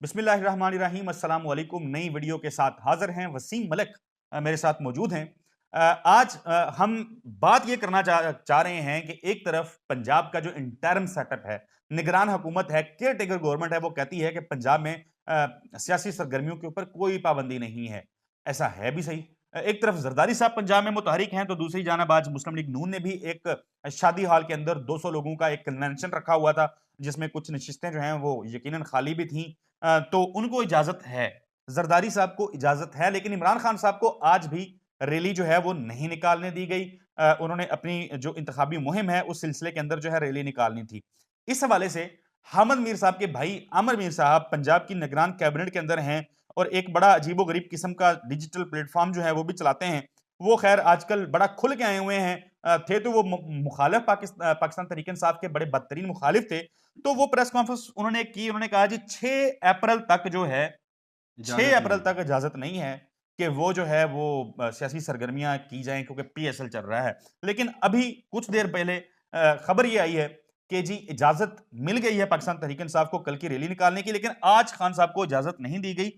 बिस्मिल्लाहिर्रहमानिर्रहीम अस्सलाम वालेकुम। नई वीडियो के साथ हाजिर हैं वसीम मलिक, मेरे साथ मौजूद हैं। आज हम बात ये करना चाह रहे हैं कि एक तरफ पंजाब का जो इंटर्म सेटअप है, निगरान हुकूमत है, केयर टेकर गवर्नमेंट है, वो कहती है कि पंजाब में सियासी सरगर्मियों के ऊपर कोई पाबंदी नहीं है। ऐसा है भी सही। एक तरफ जरदारी साहब पंजाब में मुतहरिक हैं, तो दूसरी जानब आज मुस्लिम लीग नून ने भी एक शादी हाल के अंदर 200 लोगों का एक कन्वेंशन रखा हुआ था, जिसमें कुछ नशिस्तें जो हैं वो यकीनन खाली भी थी। तो उनको इजाजत है, जरदारी साहब को इजाजत है, लेकिन इमरान खान साहब को आज भी रैली जो है वो नहीं निकालने दी गई। उन्होंने अपनी जो इंतखाबी मुहिम है उस सिलसिले के अंदर जो है रैली निकालनी थी। इस हवाले से हामिद मीर साहब के भाई आमिर मीर साहब पंजाब की निगरान कैबिनेट के अंदर हैं और एक बड़ा अजीबो गरीब किस्म का डिजिटल प्लेटफॉर्म जो है वो भी चलाते हैं। वो खैर आजकल बड़ा खुल के आए हुए हैं। थे तो वो मुखालिफ पाकिस्तान तहरीक इंसाफ के बड़े बदतरीन मुखालिफ थे। तो वो प्रेस कॉन्फ्रेंस उन्होंने की, उन्होंने कहा जी 6 अप्रैल तक जो है, 6 इजाज़त नहीं अप्रैल है। तक इजाजत नहीं है कि वो जो है वो सियासी सरगर्मियां की जाएं, क्योंकि पीएसएल चल रहा है। लेकिन अभी कुछ देर पहले खबर ये आई है कि जी इजाजत मिल गई है पाकिस्तान तहरीक इंसाफ को कल की रैली निकालने की, लेकिन आज खान साहब को इजाजत नहीं दी गई।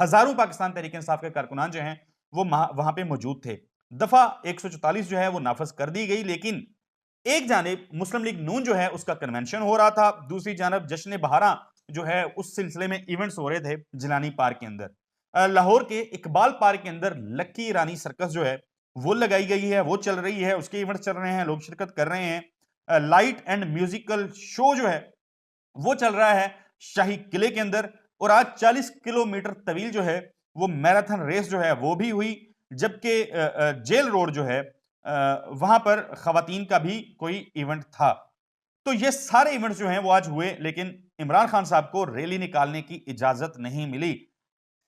हजारों पाकिस्तान तहरीक इंसाफ के कारकुनान जो हैं वो वहां पे मौजूद थे। दफा 144 जो है वो नाफज कर दी गई, लेकिन एक जानिब मुस्लिम लीग नून जो है उसका कन्वेंशन हो रहा था, दूसरी जानब जश्न बहारा जो है उस सिलसिले में इवेंट्स हो रहे थे जिलानी पार्क के अंदर। लाहौर के इकबाल पार्क के अंदर लक्की रानी सर्कस जो है वो लगाई गई है, वो चल रही है, उसके इवेंट्स चल रहे हैं, लोग शिरकत कर रहे हैं। लाइट एंड म्यूजिकल शो जो है वो चल रहा है शाही किले के अंदर। और आज 40 किलोमीटर तवील जो है वो मैराथन रेस जो है वो भी हुई, जबकि जेल रोड जो है वहां पर खवातीन का भी कोई इवेंट था। तो ये सारे इवेंट्स जो हैं वो आज हुए, लेकिन इमरान खान साहब को रैली निकालने की इजाजत नहीं मिली।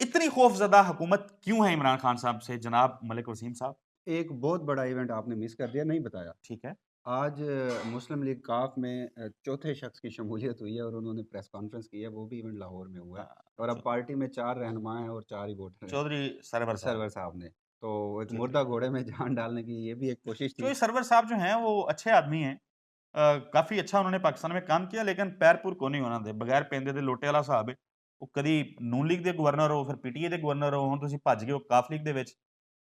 इतनी खौफजदा हुकूमत क्यों है इमरान खान साहब से, जनाब मलिक वसीम साहब? एक बहुत बड़ा इवेंट आपने मिस कर दिया, नहीं बताया। ठीक है। आज मुस्लिम लीग काफ में चौथे शख्स की शमूलियत हुई है और उन्होंने प्रेस कॉन्फ्रेंस की है, वो भी इवेंट लाहौर में हुआ है। और अब चौ- पार्टी में 4 रहनुमा हैं और 4 ही वोटर हैं, चौधरी सरवर साहब। सरवर साहब ने। तो एक ठीक है। मुर्दा घोड़े में जान डालने की ये भी एक कोशिश थी। चौधरी सरवर साहब जो हैं वो अच्छे आदमी हैं। काफी अच्छा उन्होंने पाकिस्तान में काम किया, लेकिन पैरपुर को नहीं होना दे, बगैर पेंदे दे लोटे वाला साहब है। ਉਹ ਕਦੀ ਨੂਨ ਲੀਗ ਦੇ ਗਵਰਨਰ ਹੋ, ਫਿਰ ਪੀਟੀਏ ਦੇ ਗਵਰਨਰ ਹੋ, ਹੁਣ ਤੁਸੀਂ ਭੱਜ ਗਏ ਹੋ ਕਾਫ ਲੀਗ ਦੇ ਵਿੱਚ।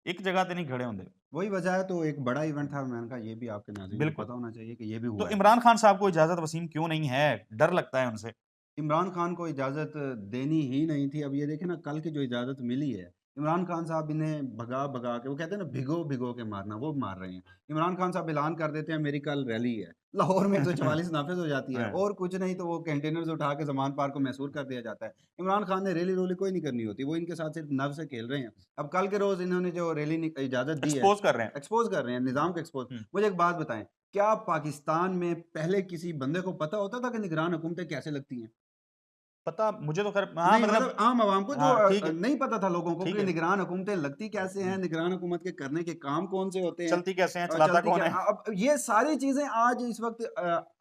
ਇੱਕ ਜਗ੍ਹਾ ਤੇ ਨਹੀਂ ਖੜੇ ਹੁੰਦੇ। वही वजह है, तो एक बड़ा इवेंट था, मैंने कहा ये भी आपके नाज़रीन को बिल्कुल। पता होना चाहिए कि ये भी तो हुआ है। इमरान खान साहब को इजाजत वसीम क्यों नहीं है? डर लगता है उनसे। इमरान खान को इजाज़त देनी ही नहीं थी। अब ये देखें ना, कल की जो इजाज़त मिली है, इमरान खान साहब इन्हें भगा-भगा के, वो कहते हैं ना भिगो-भिगो के मारना, वो मार रहे हैं। इमरान खान साहब ऐलान कर देते हैं मेरी कल रैली है। लाहौर में तो 44 नाफ़िज़ हो जाती है हाँ, और कुछ नहीं तो वो कंटेनर्स उठा के ज़मान पार्क को मैसूर कर दिया जाता है। इमरान खान ने रैली-रूली कोई नहीं करनी होती, वो इनके साथ सिर्फ़ नफ़ से खेल रहे हैं। अब कल के रोज़ इन्होंने जो रैली नि इजाज़त दी है, एक्सपोज कर रहे हैं। एक्सपोज़ कर रहे हैं, निज़ाम को एक्सपोज़। हम्म, मुझे एक बात बताएँ, क्या पाकिस्तान में पहले किसी बंदे को पता होता था कि निगरान हुकूमतें कैसे लगती हैं? पता मुझे तो खैर, हाँ नहीं, मतलब। मतलब आम आवाम को जो हाँ ठीक है। नहीं पता था लोगों को ठीक कि है। निगरान हुकूमतें लगती कैसे हैं, हम्म, निगरान हुकूमत के करने के काम कौन से होते हैं चलती कैसे हैं, और चलाता चलती कौन क्या है? अब ये सारी चीज़ें आज इस वक़्त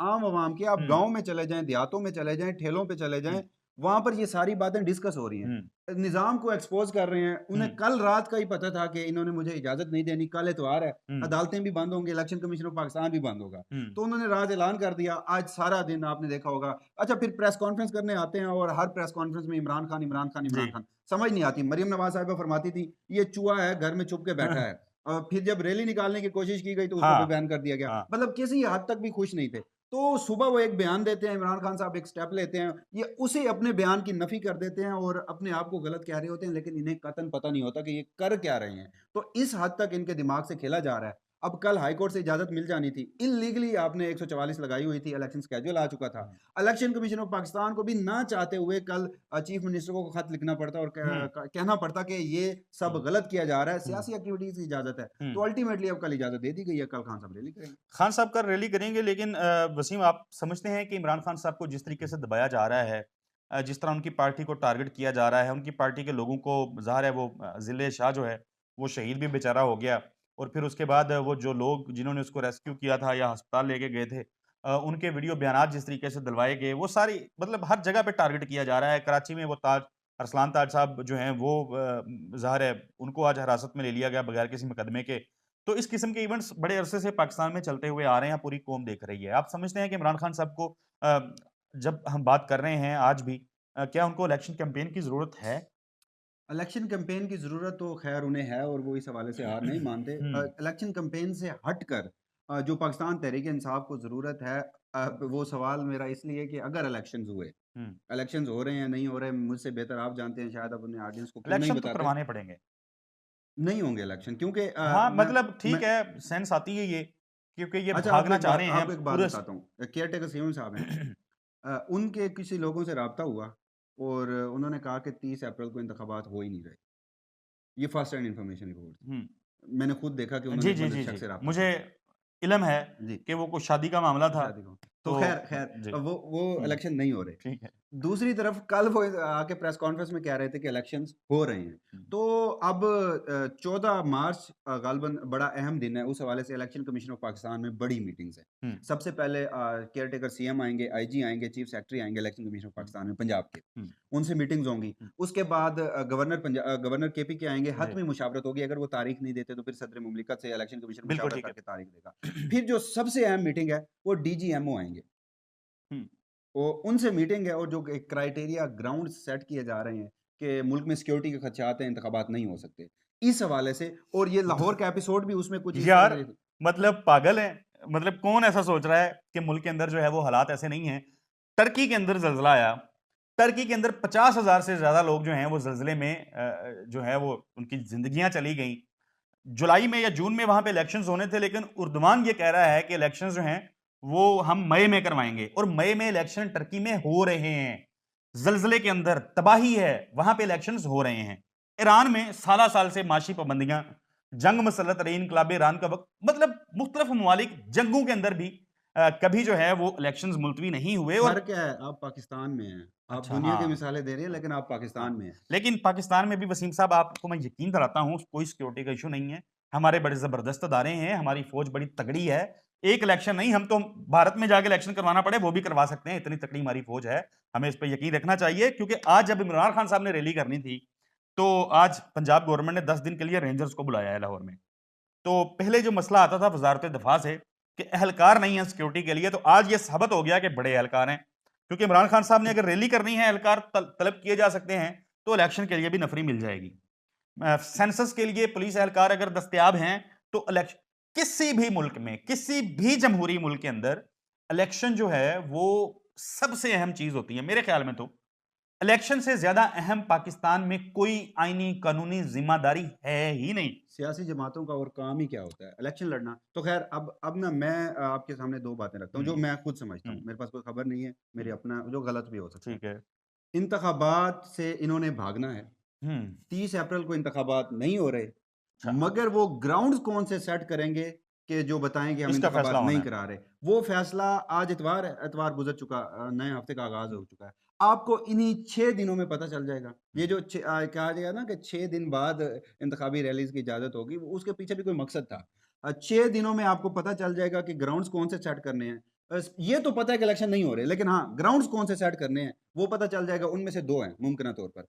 आम आवाम की, आप हम्म। गाँव में चले जाएँ, देहातों में चले जाएँ, ठेलों पे चले हम्म। जाएँ, वहाँ पर ये सारी बातें डिस्कस हो रही हैं। हम्म। निज़ाम को एक्सपोज़ कर रहे हैं, उन्हें हम्म। कल रात का ही पता था कि इन्होंने मुझे इजाज़त नहीं देनी, कल इतवार है, हम्म। अदालतें भी बंद होंगी, इलेक्शन कमीशन ऑफ पाकिस्तान भी बंद होगा। हम्म। तो उन्होंने रात ऐलान कर दिया, आज सारा दिन आपने देखा होगा। अच्छा, फिर प्रेस कॉन्फ्रेंस करने आते हैं और हर प्रेस कॉन्फ्रेंस में इमरान खान, इमरान खान, जी। इमरान खान। समझ नहीं आती। मरियम नवाज़ साहिबा फरमाती थी, ये चूहा है, घर में छुप के बैठा है। और फिर जब रैली निकालने की कोशिश की गई तो उसको भी हाँ। बैन कर दिया गया। हाँ। मतलब किसी हद तक भी खुश नहीं थे। तो सुबह वो एक बयान देते हैं, इमरान खान साहब एक स्टेप लेते हैं, ये उसी अपने बयान की नफ़ी कर देते हैं और अपने आप को गलत कह रहे होते हैं, लेकिन इन्हें कतई पता नहीं होता कि ये कर क्या रहे हैं। तो इस हद तक इनके दिमाग से खेला जा रहा है। अब कल हाई कोर्ट से इजाज़त मिल जानी थी। इल्लीगली आपने 144 लगाई हुई थी, इलेक्शन शेड्यूल आ चुका था। इलेक्शन कमीशन ऑफ पाकिस्तान को भी ना चाहते हुए कल चीफ मिनिस्टर को खत लिखना पड़ता और हम्म। कहना पड़ता कि ये सब हम्म। गलत किया जा रहा है, हम्म। सियासी एक्टिविटीज़ की इजाज़त है। तो हम्म। अल्टीमेटली अब कल इजाज़त दे दी गई है, कल खान साहब रैली करेंगे। खान साहब का रैली करेंगे, लेकिन वसीम आप समझते हैं कि इमरान खान साहब को जिस तरीके से दबाया जा रहा है, जिस तरह उनकी पार्टी को टारगेट किया जा रहा है, उनकी पार्टी के लोगों को, ज़ाहिर है वो ज़िले शाह जो है वो शहीद भी बेचारा हो गया, और फिर उसके बाद वो जो लोग जिन्होंने उसको रेस्क्यू किया था या अस्पताल लेके गए थे, उनके वीडियो बयानात जिस तरीके से दिलवाए गए, वो सारी मतलब हर जगह पे टारगेट किया जा रहा है। कराची में वो ताज अरसलान ताज साहब जो हैं वो ज़ाहिर है उनको आज हिरासत में ले लिया गया बगैर किसी मुकदमे के। तो इस किस्म के इवेंट्स बड़े अरसे से पाकिस्तान में चलते हुए आ रहे हैं, पूरी कौम देख रही है। आप समझते हैं कि इमरान खान साहब को जब हम बात कर रहे हैं आज भी, क्या उनको इलेक्शन कैंपेन की जरूरत है? इलेक्शन कैंपेन की ज़रूरत तो ख़ैर उन्हें है और वो इस हवाले से हार नहीं मानते। इलेक्शन कैंपेन से हटकर जो पाकिस्तान तहरीक-ए-इंसाफ को ज़रूरत है, वो सवाल मेरा इसलिए कि अगर इलेक्शंस हो रहे हैं, नहीं हो रहे, मुझसे बेहतर आप जानते हैं, शायद आप अपने ऑडियंस को क्यों नहीं इलेक्शन तो बताते? करवाने पड़ेंगे। नहीं होंगे इलेक्शन क्योंकि हाँ, मतलब मैं ठीक है, सेंस आती है ये, क्योंकि ये अच्छा भागना चाह रहे हैं आपको एक बात पूरे बताता हूँ। केयरटेकर सीएम साहब हैं, उनके किसी लोगों से राब्ता हुआ और उन्होंने कहा कि 30 अप्रैल को इंतखाबात हो ही नहीं रहे। ये फर्स्ट हैंड इन्फॉर्मेशन रिपोर्ट थी। हुँ। मैंने खुद देखा कि उन्होंने जी, एक जी, बंदे जी, शख्स जी। से राब्ता मुझे किया। इल्म है जी। कि वो कुछ शादी का मामला था, शादी को। तो तो ख़ैर जी। वो हुँ, इलेक्शन नहीं हो रहे। ठीक है। दूसरी तरफ कल वो आके प्रेस कॉन्फ्रेंस में कह रहे थे कि इलेक्शंस हो रहे हैं। हुँ, तो अब 14 मार्च ग़ालिबन बड़ा अहम दिन है, उस हवाले से इलेक्शन कमीशन ऑफ पाकिस्तान में बड़ी मीटिंग्स हैं। हुँ, सबसे पहले केयरटेकर सीएम आएँगे, आईजी आएँगे, चीफ सेक्रेटरी आएँगे इलेक्शन कमीशन ऑफ हुँ, पाकिस्तान में पंजाब के। हुँ, उनसे मीटिंग्स होंगी। हुँ, उसके बाद गवर्नर केपी के आएँगे, जी, हतमी मुशावरत होगी। अगर वो तारीख नहीं देते तो फिर सदर मुमलिकत से इलेक्शन कमीशन बिल्कुल मुशावरत ठीक है। करके तारीख देगा। फिर जो सबसे अहम मीटिंग है, वो डीजीएमओ आएँगे। हुँ, वो उनसे मीटिंग है और जो एक क्राइटेरिया ग्राउंड सेट किए जा रहे हैं कि मुल्क में सिक्योरिटी के खदशात हैं, इंतखाबात नहीं हो सकते। इस हवाले से और ये लाहौर का एपिसोड भी उसमें कुछ इस यार, तरह से मतलब पागल हैं? मतलब कौन ऐसा सोच रहा है कि मुल्क के अंदर जो है वो हालात ऐसे नहीं हैं? टर्की के अंदर ज़ल्ज़ला आया, टर्की के अंदर 50,000 से ज़्यादा लोग जो हैं वो ज़ल्ज़ले में जो है वो उनकी ज़िंदगियाँ चली गईं। जुलाई में या जून में वहां पे इलेक्शंस होने थे, लेकिन उर्दवान ये कह रहा है कि इलेक्शंस जो हैं वो हम मई में करवाएंगे, और मई में इलेक्शन टर्की में हो रहे हैं। जलजले के अंदर तबाही है, वहां पे इलेक्शंस हो रहे हैं। ईरान में साला साल से माशी पाबंदियां, जंग मसलत रही इनकलाब ईरान का वक्त, मतलब मुख्तलिफ ममालिक जंगों के अंदर भी कभी जो है वो इलेक्शंस मुलतवी नहीं हुए। और फ़र्क क्या है? आप पाकिस्तान में हैं। आप अच्छा, दुनिया की हाँ, मिसालें दे रही हैं, लेकिन आप पाकिस्तान हाँ। में हैं। लेकिन पाकिस्तान में भी वसीम साहब आपको मैं यकीन दिलाता हूँ, कोई सिक्योरिटी का इश्यू नहीं है। हमारे बड़े ज़बरदस्त अदारे हैं, हमारी फ़ौज बड़ी तगड़ी है। एक इलेक्शन नहीं, हम तो भारत में जाके इलेक्शन करवाना पड़े वो भी करवा सकते हैं, इतनी तगड़ी हमारी फ़ौज है। हमें इस पे यकीन रखना चाहिए, क्योंकि आज जब इमरान खान साहब ने रैली करनी थी, तो आज पंजाब गवर्नमेंट ने 10 दिन के लिए रेंजर्स को बुलाया है लाहौर में। तो पहले जो मसला आता था वज़ारत दिफ़ा से कि एहलकार नहीं है सिक्योरिटी के लिए, तो आज ये साबित हो गया कि बड़े एहलकार हैं। क्योंकि इमरान खान साहब ने अगर रैली करनी है, एहलकार तलब किए जा सकते हैं, तो इलेक्शन के लिए भी नफरी मिल जाएगी। सेंसस के लिए पुलिस एहलकार अगर दस्तयाब हैं, तो इलेक्शन किसी भी मुल्क में, किसी भी जमहूरी मुल्क के अंदर इलेक्शन जो है वो सबसे अहम चीज होती है मेरे ख्याल में। तो इलेक्शन से ज्यादा अहम पाकिस्तान में कोई आईनी कानूनी जिम्मेदारी है ही नहीं। सियासी जमातों का और काम ही क्या होता है? इलेक्शन लड़ना। तो ख़ैर अब ना मैं आपके सामने 2 बातें रखता हूँ, जो हम्म, मैं खुद समझता हूँ। हम्म, मेरे पास कोई खबर नहीं है, मेरी हम्म, अपना जो गलत भी हो सकता है। ठीक है। इंतखाबात से इन्होंने भागना है। हम्म। 30 अप्रैल को इंतखाबात नहीं हो रहे, अच्छा, मगर वो ग्राउंड्स कौन से सेट करेंगे कि जो बताएँ कि हम इसका फैसला इंतखाबात होना नहीं है। करा रहे। वो फ़ैसला आज इतवार है, इतवार गुज़र चुका, नए हफ़्ते का आगाज़ हम्म, हो चुका है। आपको इन्हीं 6 दिनों में पता चल जाएगा। ये हम्म, जो कहा जाएगा ना कि 6 दिन बाद इंतखाबी रैलीज़ की इजाज़त होगी, वो उसके पीछे भी कोई मकसद था। 6 दिनों में आपको पता चल जाएगा कि ग्राउंड्स कौन से सेट करने हैं। ये तो पता है कि इलेक्शन नहीं हो रहे, लेकिन हाँ, ग्राउंड्स कौन से सेट करने हैं, वो पता चल जाएगा। उनमें से 2 हैं मुमकिना तौर पर।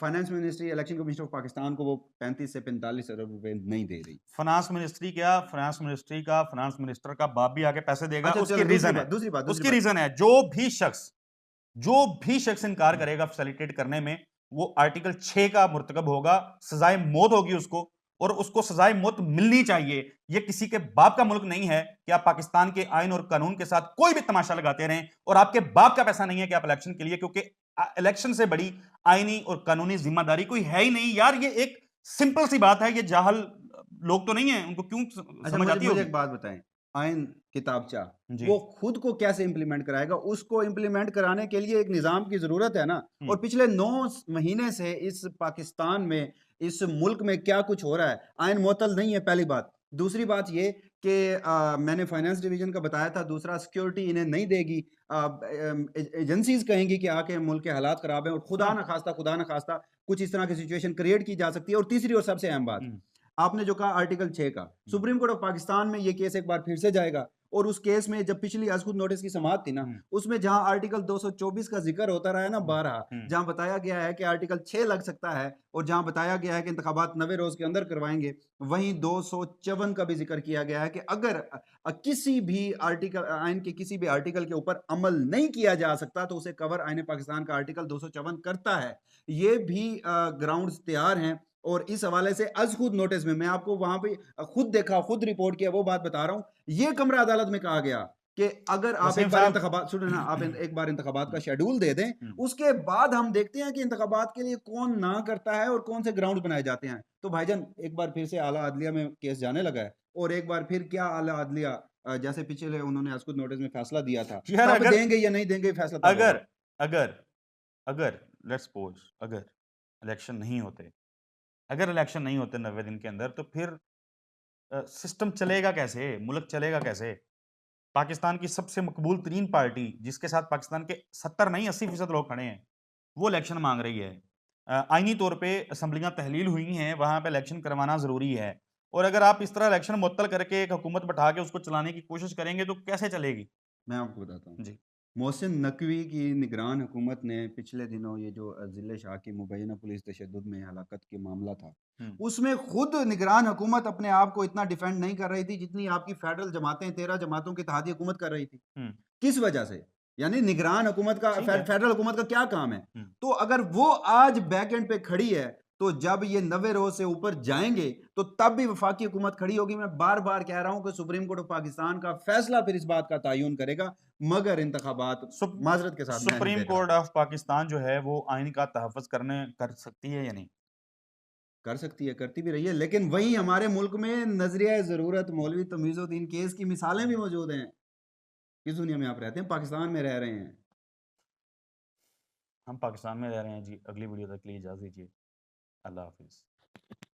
Finance ministry election commission of Pakistan को वो 35 से 45 अरब रुपए नहीं दे रही। फाइनेंस मिनिस्ट्री क्या, फाइनेंस मिनिस्ट्री का फाइनेंस मिनिस्टर का बाप भी आके पैसे देगा। अच्छा उसकी चलो रीजन है, दूसरी उसकी बात। रीजन है, जो भी शख्स इनकार करेगा फैसिलिटेट करने में, वो आर्टिकल 6 का मुर्तकब होगा, सजाए मौत होगी उसको, और उसको सजाए मौत मिलनी चाहिए। ये किसी के बाप का मुल्क नहीं है कि आप पाकिस्तान के आइन और कानून के साथ कोई भी तमाशा लगाते रहें, और आपके बाप का पैसा नहीं है कि आप इलेक्शन के लिए, क्योंकि इलेक्शन से बड़ी आईनी और कानूनी जिम्मेदारी कोई है ही नहीं। यार ये एक सिंपल सी बात है, ये जाहल लोग तो नहीं है, उनको क्यों अच्छा समझ मुझे आती मुझे होगी। एक बात बताएं, आइन किताबचा जी। वो खुद को कैसे इम्प्लीमेंट कराएगा? उसको इम्प्लीमेंट कराने के लिए एक निज़ाम की ज़रूरत है ना। हम्म, और पिछले 9 महीने से इस पाकिस्तान में, इस मुल्क में क्या कुछ हो रहा है, आइन मुअत्तल नहीं है, पहली बात। दूसरी बात ये कि मैंने फाइनेंस डिवीजन का बताया था, दूसरा सिक्योरिटी इन्हें नहीं देगी। एजेंसीज कहेंगी कि आके मुल्क के हालात ख़राब हैं और हम्म, खुदा ना खास्ता कुछ इस तरह की सिचुएशन क्रिएट की जा सकती है। और तीसरी और सबसे अहम बात, हम्म, आपने जो कहा आर्टिकल 6 का, हम्म, सुप्रीम कोर्ट ऑफ पाकिस्तान में ये केस एक बार फिर से जाएगा और उस केस में जब पिछली अज़खुद नोटिस की समाअत थी ना, उसमें जहां आर्टिकल 224 का जिक्र होता रहा है ना 12, जहां बताया गया है कि आर्टिकल 6 लग सकता है और जहां बताया गया है कि इंतखाबात 90 रोज के अंदर करवाएंगे, वहीं 254 का भी जिक्र किया गया है कि अगर किसी भी आर्टिकल आइन के किसी भी आर्टिकल के ऊपर अमल नहीं किया जा सकता तो उसे कवर आइन पाकिस्तान का आर्टिकल 254 करता है। ये भी ग्राउंड्स तैयार हैं और इस हवाले से अज खुद नोटिस में मैं आपको वहां पे खुद देखा, खुद रिपोर्ट किया, वो बात बता रहा हूं। ये कमरा अदालत में कहा गया कि अगर आप वसीम एक बार साहब इंतखाबात सुने ना, आप एक बार इंतखाबात का शेड्यूल दे दें, हम्म, उसके बाद हम देखते हैं कि इंतखाबात के लिए कौन ना करता है और कौन से ग्राउंड बनाए जाते हैं। तो भाईजान एक बार फिर से आला अदलिया में केस जाने लगा है और एक बार फिर क्या आला अदलिया जैसे पिछले उन्होंने अजकुद नोटिस में फैसला दिया था, यार तब अगर देंगे या नहीं देंगे, फैसला तब अगर होगा। अगर अगर लेट्स सपोज अगर इलेक्शन नहीं होते, अगर इलेक्शन नहीं होते 90 दिन के अंदर, तो फिर सिस्टम चलेगा कैसे? मुल्क चलेगा कैसे? पाकिस्तान की सबसे मकबूल तरीन पार्टी, जिसके साथ पाकिस्तान के 70 नहीं 80% लोग खड़े हैं, वो इलेक्शन मांग रही है। आईनी तौर पे असम्बलियां तहलील हुई हैं, वहां पे इलेक्शन करवाना जरूरी है। और अगर आप इस तरह इलेक्शन मुअत्तल करके एक हुकूमत बैठा के उसको चलाने की कोशिश करेंगे तो कैसे चलेगी? मैं आपको बताता हूँ। जी। मोहसिन नकवी की निगरान हुकूमत ने पिछले दिनों ये जो ज़िले शाह की मुबैना पुलिस तशद्दुद में हलाकत के मामला था, हम्म, उसमें खुद निगरान हुकूमत अपने आप को इतना डिफेंड नहीं कर रही थी जितनी आपकी फेडरल जमातें 13 जमातों की इत्तेहादी हुकूमत कर रही थी। हम्म, किस वजह से? यानी निगरान हुकूमत का ठीक है। फेडरल हुकूमत का क्या काम है? हम्म, तो अगर वो आज बैक एंड पे खड़ी है, तो जब ये 90 रोज से ऊपर जाएँगे, तो तब भी वफाकी हुकूमत खड़ी होगी। मैं बार-बार कह रहा हूँ कि सुप्रीम कोर्ट ऑफ पाकिस्तान का फैसला फिर इस बात का तय्युन करेगा, मगर इंतखाबात सुप, माज़रत के साथ मैं नहीं सुप्रीम देख रहा कोर्ट फिर। ऑफ पाकिस्तान जो है वो आइन का तहफ़्फ़ुज़ करने कर सकती है या नहीं? कर सकती है, करती भी रही है, लेकिन वहीं हमारे मुल्क में नज़रिया ज़रूरत मौलवी तमीज़ुद्दीन केस की मिसालें भी मौजूद हैं। किस दुनिया में आप रहते हैं? पाकिस्तान में रह रहे हैं। हम पाकिस्तान में रह रहे हैं जी। अगली वीडियो तक के लिए इजाज़त दीजिए। अल्लाह हाफ़िज़।